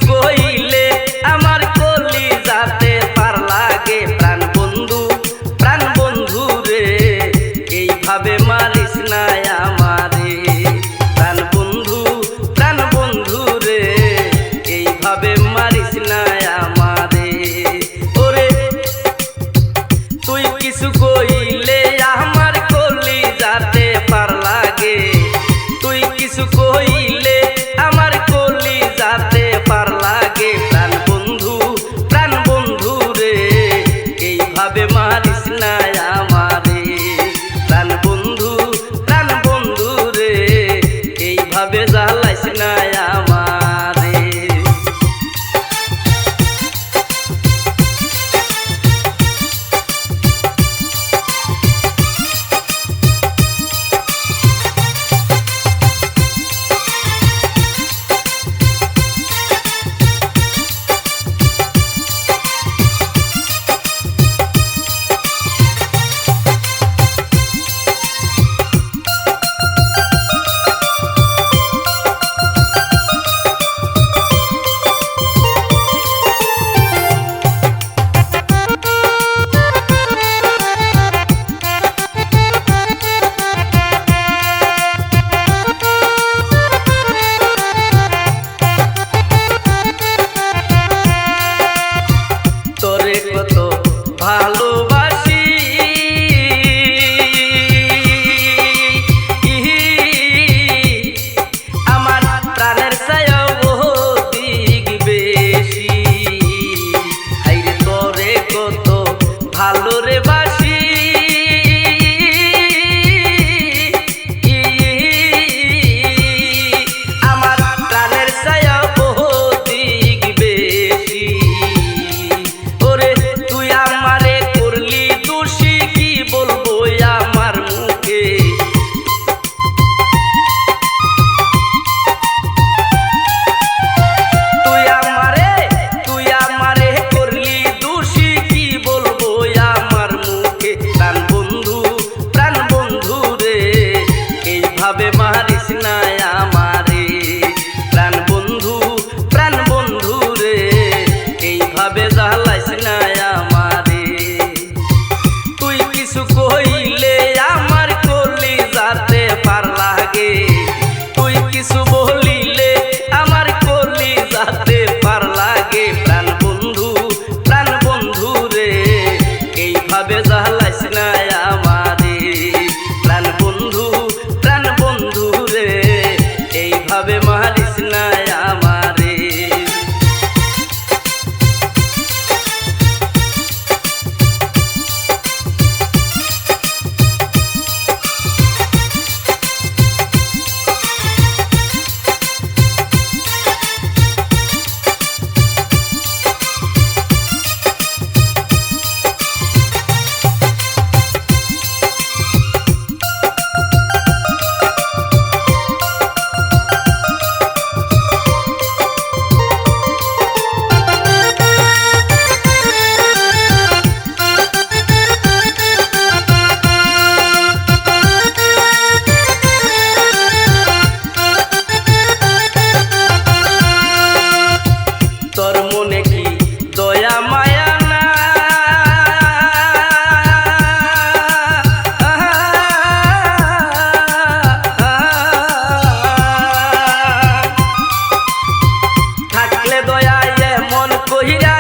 কইলে আমার কলি যাতে পার লাগে প্রাণ বন্ধু রে এইভাবে মারিস না আমারে প্রাণ বন্ধু রে এইভাবে মারিস না আমারে ওরে তুই কিছু কইলে আমার কলি যাতে পার লাগে তুই কিছু কইলে আমার কলি যাতে পার লাগে প্রাণ বন্ধু রে এইভাবে মারিস না আমারে প্রাণ বন্ধু রে এইভাবে জ্বালাইস না আমারে ভালোবাসি আমার প্রাণের ছায়াও দিক বেশি হাইরে তোরে কত ভালো রে বাসি আমার প্রাণের ছায়াও দিক বেশি ওরে তুই আমারে করলি দোষী কি বলবো আমার মুখে তুই আমারে করলি দোষী কি বলবো আমার মুখে প্রাণ বন্ধু রে এইভাবে মারিস না আমারে প্রাণ বন্ধু রে এইভাবে জ্বালাইস না আমারে তুই কিছু কইলে আমার কলি যাতে পার লাগে তুই কিছু বলিলে আমার কলি যাতে পার লাগে প্রাণ বন্ধু রে এইভাবে জ্বালাইস না আমারে প্রাণ বন্ধু রে এইভাবে মারিস না আমারে তোর মনে কি দয়া মায়া না থাকলে দয়া এমন কহিরা